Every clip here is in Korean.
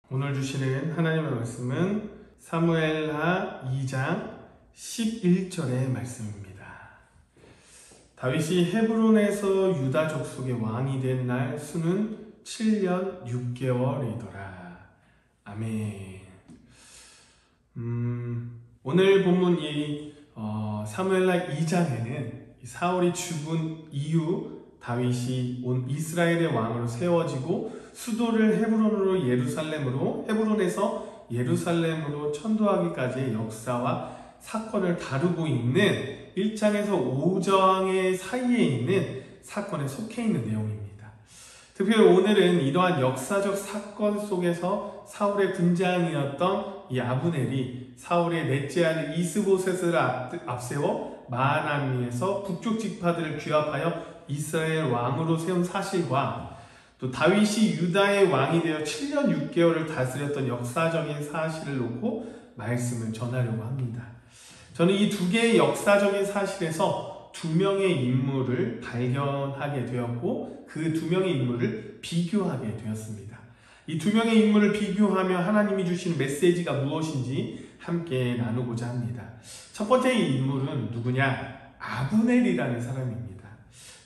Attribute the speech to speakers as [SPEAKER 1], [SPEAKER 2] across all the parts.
[SPEAKER 1] 오늘 주시는 하나님의 말씀은 사무엘하 2장 11절의 말씀입니다. 다윗이 헤브론에서 유다 족속의 왕이 된 날 수는 7년 6개월이더라. 아멘. 오늘 본문 사무엘하 2장에는 사울이 죽은 이후 다윗이 온 이스라엘의 왕으로 세워지고 수도를 헤브론에서 예루살렘으로 천도하기까지의 역사와 사건을 다루고 있는 1장에서 5장의 사이에 있는 사건에 속해 있는 내용입니다. 특별히 오늘은 이러한 역사적 사건 속에서 사울의 군장이었던 이 아브넬이 사울의 넷째 아들 이스보셋을 앞세워 마하나임에서 북쪽 지파들을 규합하여 이스라엘 왕으로 세운 사실과 또 다윗이 유다의 왕이 되어 7년 6개월을 다스렸던 역사적인 사실을 놓고 말씀을 전하려고 합니다. 저는 이 두 개의 역사적인 사실에서 두 명의 인물을 발견하게 되었고 그 두 명의 인물을 비교하게 되었습니다. 이 두 명의 인물을 비교하며 하나님이 주신 메시지가 무엇인지 함께 나누고자 합니다. 첫 번째 인물은 누구냐? 아브넬이라는 사람입니다.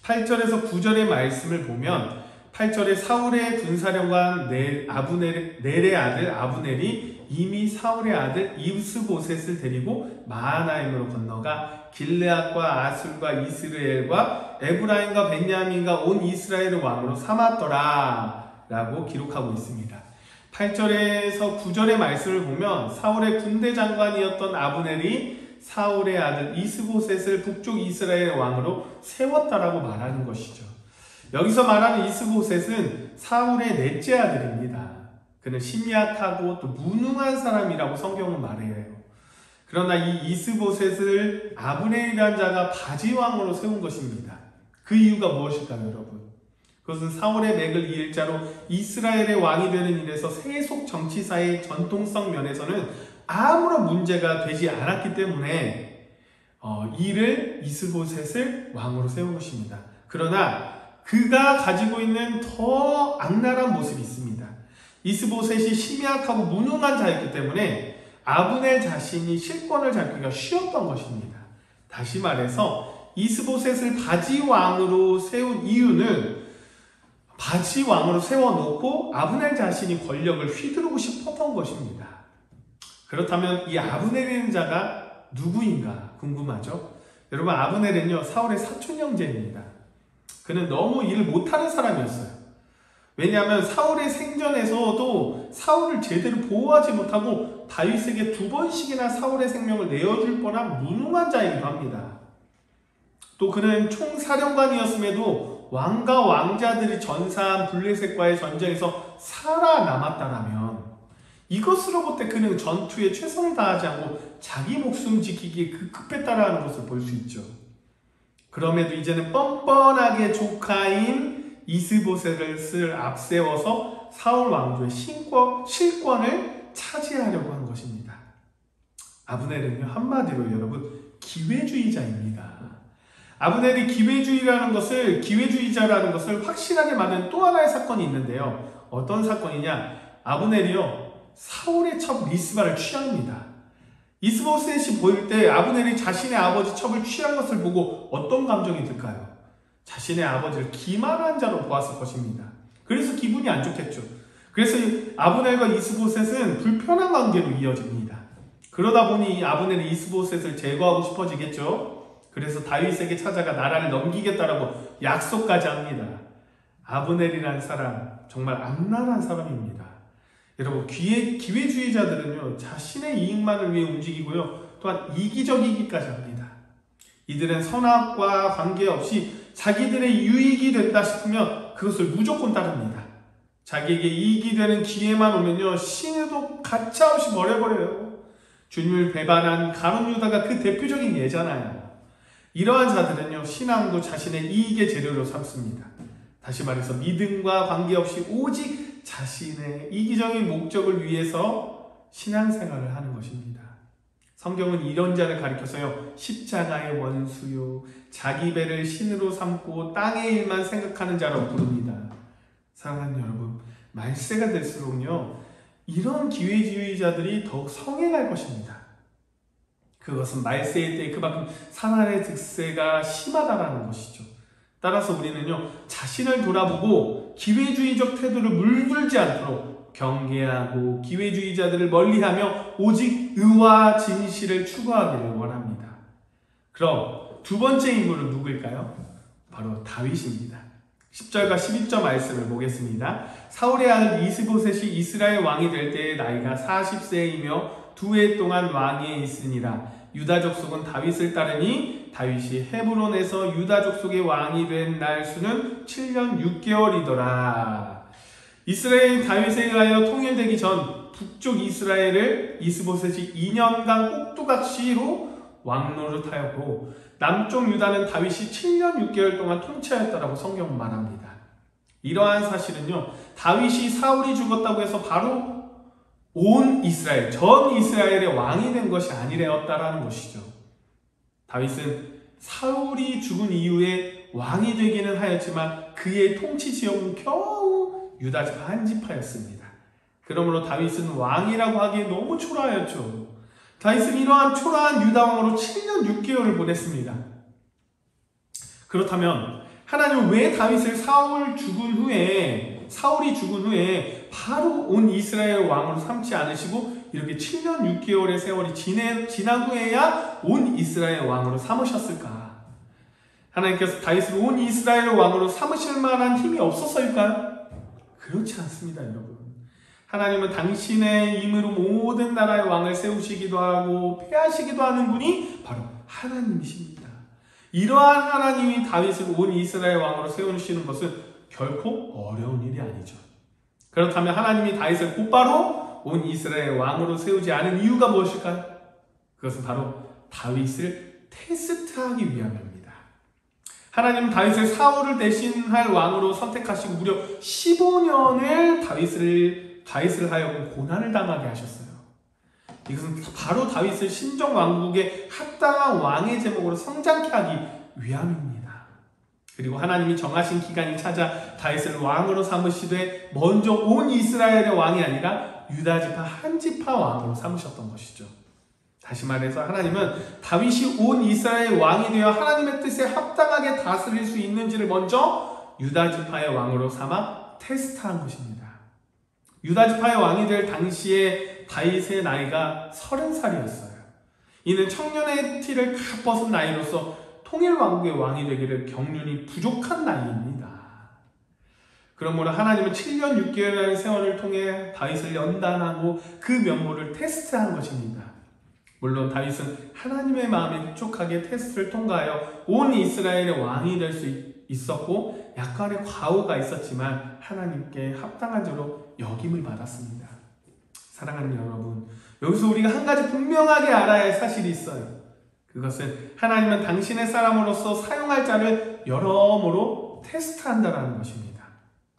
[SPEAKER 1] 8절에서 9절의 말씀을 보면 8절에 사울의 군사령관 넬의 아들 아브넬이 이미 사울의 아들 이스보셋을 데리고 마하나임으로 건너가 길르앗과 아술과 이스라엘과 에브라임과 벤야민과 온 이스라엘의 왕으로 삼았더라 라고 기록하고 있습니다. 8절에서 9절의 말씀을 보면 사울의 군대 장관이었던 아브넬이 사울의 아들 이스보셋을 북쪽 이스라엘 왕으로 세웠다라고 말하는 것이죠. 여기서 말하는 이스보셋은 사울의 넷째 아들입니다. 그는 심약하고 또 무능한 사람이라고 성경은 말해요. 그러나 이 이스보셋을 아브넬이라는 자가 바지왕으로 세운 것입니다. 그 이유가 무엇일까요, 여러분? 그것은 사울의 맥을 이을 자로 이스라엘의 왕이 되는 일에서 세속 정치사의 전통성 면에서는 아무런 문제가 되지 않았기 때문에 이를 이스보셋을 왕으로 세운 것입니다. 그러나 그가 가지고 있는 더 악랄한 모습이 있습니다. 이스보셋이 심약하고 무능한 자였기 때문에 아브넬 자신이 실권을 잡기가 쉬웠던 것입니다. 다시 말해서 이스보셋을 바지왕으로 세운 이유는 바지왕으로 세워놓고 아브넬 자신이 권력을 휘두르고 싶었던 것입니다. 그렇다면 이 아브넬이라는 자가 누구인가 궁금하죠? 여러분, 아브넬은요 사울의 사촌 형제입니다. 그는 너무 일을 못하는 사람이었어요. 왜냐하면 사울의 생전에서도 사울을 제대로 보호하지 못하고 다윗에게 2번씩이나 사울의 생명을 내어줄 뻔한 무능한 자이기도 합니다. 또 그는 총사령관이었음에도 왕과 왕자들이 전사한 블레셋과의 전쟁에서 살아남았다라면 이것으로부터 그는 전투에 최선을 다하지 않고 자기 목숨 지키기에 급급했다라는 것을 볼 수 있죠. 그럼에도 이제는 뻔뻔하게 조카인 이스보셋을 앞세워서 사울 왕조의 실권을 차지하려고 한 것입니다. 아브넬은요 한마디로 여러분 기회주의자입니다. 아브넬이 기회주의자라는 것을 확실하게 말하는 또 하나의 사건이 있는데요. 어떤 사건이냐? 아브넬이요 사울의 첩 리스바를 취합니다. 이스보셋이 보일 때 아브넬이 자신의 아버지 첩을 취한 것을 보고 어떤 감정이 들까요? 자신의 아버지를 기만한 자로 보았을 것입니다. 그래서 기분이 안 좋겠죠. 그래서 아브넬과 이스보셋은 불편한 관계로 이어집니다. 그러다 보니 아브넬이 이스보셋을 제거하고 싶어지겠죠. 그래서 다윗에게 찾아가 나라를 넘기겠다라고 약속까지 합니다. 아브넬이라는 사람 정말 악랄한 사람입니다. 여러분, 기회주의자들은요 자신의 이익만을 위해 움직이고요 또한 이기적이기까지 합니다. 이들은 선악과 관계없이 자기들의 유익이 된다 싶으면 그것을 무조건 따릅니다. 자기에게 이익이 되는 기회만 오면요 신의도 가차없이 버려버려요. 주님을 배반한 가룟 유다가 그 대표적인 예잖아요. 이러한 자들은요 신앙도 자신의 이익의 재료로 삼습니다. 다시 말해서 믿음과 관계없이 오직 자신의 이기적인 목적을 위해서 신앙생활을 하는 것입니다. 성경은 이런 자를 가리켜서요 십자가의 원수요 자기 배를 신으로 삼고 땅의 일만 생각하는 자로 부릅니다. 사랑하는 여러분, 말세가 될수록요 이런 기회주의자들이 더욱 성행할 것입니다. 그것은 말세의 때 그만큼 사단의 득세가 심하다라는 것이죠. 따라서 우리는요, 자신을 돌아보고 기회주의적 태도를 물들지 않도록 경계하고 기회주의자들을 멀리하며 오직 의와 진실을 추구하기를 원합니다. 그럼 두 번째 인물은 누구일까요? 바로 다윗입니다. 10절과 11절 말씀을 보겠습니다. 사울의 아들 이스보셋이 이스라엘 왕이 될 때의 나이가 40세이며 2해 동안 왕위에 있으니라. 유다 족속은 다윗을 따르니 다윗이 헤브론에서 유다 족속의 왕이 된 날 수는 7년 6개월이더라. 이스라엘이 다윗에 의하여 통일되기 전 북쪽 이스라엘을 이스보셋이 2년간 꼭두각시로 왕노릇하였고 남쪽 유다는 다윗이 7년 6개월 동안 통치하였다라고 성경은 말합니다. 이러한 사실은요, 다윗이 사울이 죽었다고 해서 바로 온 이스라엘, 전 이스라엘의 왕이 된 것이 아니랬다라는 것이죠. 다윗은 사울이 죽은 이후에 왕이 되기는 하였지만 그의 통치 지역은 겨우 유다 지파 한 지파였습니다. 그러므로 다윗은 왕이라고 하기에 너무 초라하였죠. 다윗은 이러한 초라한 유다 왕으로 7년 6개월을 보냈습니다. 그렇다면 하나님은 왜 다윗을 사울이 죽은 후에 바로 온 이스라엘 왕으로 삼지 않으시고 이렇게 7년 6개월의 세월이 지난 후에야 온 이스라엘 왕으로 삼으셨을까? 하나님께서 다윗을 온 이스라엘 왕으로 삼으실 만한 힘이 없었을까요? 그렇지 않습니다, 여러분. 하나님은 당신의 힘으로 모든 나라의 왕을 세우시기도 하고 폐하시기도 하는 분이 바로 하나님이십니다. 이러한 하나님이 다윗을 온 이스라엘 왕으로 세우시는 것은 결코 어려운 일이 아니죠. 그렇다면 하나님이 다윗을 곧바로 온 이스라엘 왕으로 세우지 않은 이유가 무엇일까요? 그것은 바로 다윗을 테스트하기 위함입니다. 하나님은 다윗을 사울을 대신할 왕으로 선택하시고 무려 15년을 다윗을 하여금 고난을 당하게 하셨어요. 이것은 바로 다윗을 신정 왕국의 합당한 왕의 제목으로 성장케 하기 위함입니다. 그리고 하나님이 정하신 기간이 찾아 다윗을 왕으로 삼으시되 먼저 온 이스라엘의 왕이 아니라 유다 지파 한 지파 왕으로 삼으셨던 것이죠. 다시 말해서 하나님은 다윗이 온 이스라엘 왕이 되어 하나님의 뜻에 합당하게 다스릴 수 있는지를 먼저 유다 지파의 왕으로 삼아 테스트한 것입니다. 유다 지파의 왕이 될 당시에 다윗의 나이가 30살이었어요. 이는 청년의 티를 다 벗은 나이로서 통일왕국의 왕이 되기를 경륜이 부족한 나이입니다. 그러므로 하나님은 7년 6개월의 세월을 통해 다윗을 연단하고 그 면모를 테스트한 것입니다. 물론 다윗은 하나님의 마음에 흡족하게 테스트를 통과하여 온 이스라엘의 왕이 될 수 있었고 약간의 과오가 있었지만 하나님께 합당한 자로 여김을 받았습니다. 사랑하는 여러분, 여기서 우리가 한 가지 분명하게 알아야 할 사실이 있어요. 그것은 하나님은 당신의 사람으로서 사용할 자를 여러모로 테스트한다는 것입니다.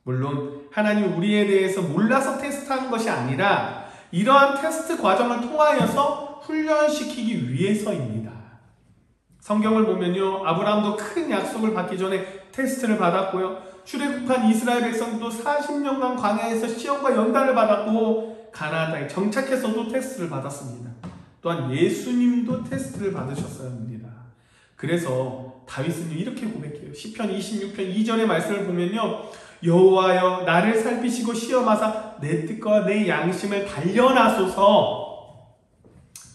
[SPEAKER 1] 물론 하나님이 우리에 대해서 몰라서 테스트하는 것이 아니라 이러한 테스트 과정을 통하여서 훈련시키기 위해서입니다. 성경을 보면요, 아브라함도 큰 약속을 받기 전에 테스트를 받았고요, 출애굽한 이스라엘 백성도 40년간 광야에서 시험과 연단을 받았고 가나안 땅에 정착해서도 테스트를 받았습니다. 또한 예수님도 테스트를 받으셨어야 합니다. 그래서 다윗은 이렇게 고백해요. 시편 26편 2절의 말씀을 보면요, 여호와여 나를 살피시고 시험하사 내 뜻과 내 양심을 단련하소서.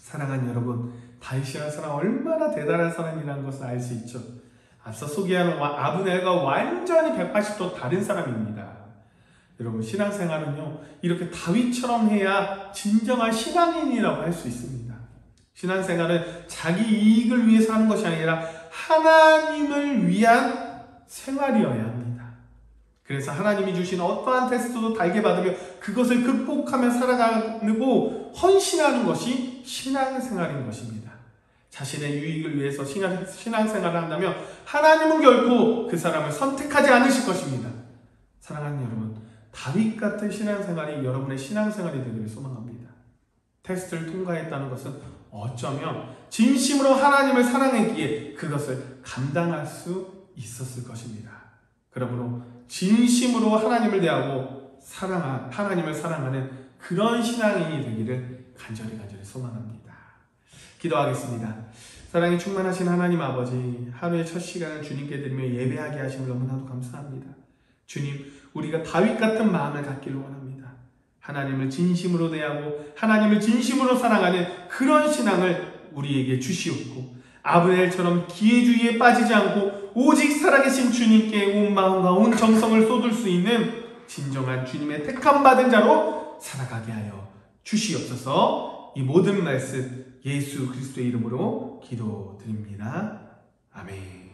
[SPEAKER 1] 사랑하는 여러분, 다윗이라는 사람 얼마나 대단한 사람이라는 것을 알 수 있죠. 앞서 소개한 아브넬과 완전히 180도 다른 사람입니다. 여러분, 신앙생활은요, 이렇게 다윗처럼 해야 진정한 신앙인이라고 할 수 있습니다. 신앙생활은 자기 이익을 위해서 하는 것이 아니라 하나님을 위한 생활이어야 합니다. 그래서 하나님이 주신 어떠한 테스트도 달게 받으며 그것을 극복하며 살아가고 헌신하는 것이 신앙생활인 것입니다. 자신의 유익을 위해서 신앙생활을 한다면 하나님은 결코 그 사람을 선택하지 않으실 것입니다. 사랑하는 여러분, 다윗 같은 신앙생활이 여러분의 신앙생활이 되기를 소망합니다. 테스트를 통과했다는 것은 어쩌면 진심으로 하나님을 사랑했기에 그것을 감당할 수 있었을 것입니다. 그러므로 진심으로 하나님을 대하고 하나님을 사랑하는 그런 신앙인이 되기를 간절히 소망합니다. 기도하겠습니다. 사랑이 충만하신 하나님 아버지, 하루의 첫 시간을 주님께 드리며 예배하게 하심을 너무나도 감사합니다. 주님, 우리가 다윗 같은 마음을 갖기를 원합니다. 하나님을 진심으로 대하고 하나님을 진심으로 사랑하는 그런 신앙을 우리에게 주시옵고, 아브넬처럼 기회주의에 빠지지 않고 오직 살아계신 주님께 온 마음과 온 정성을 쏟을 수 있는 진정한 주님의 택함받은 자로 살아가게 하여 주시옵소서. 이 모든 말씀 예수 그리스도의 이름으로 기도드립니다. 아멘.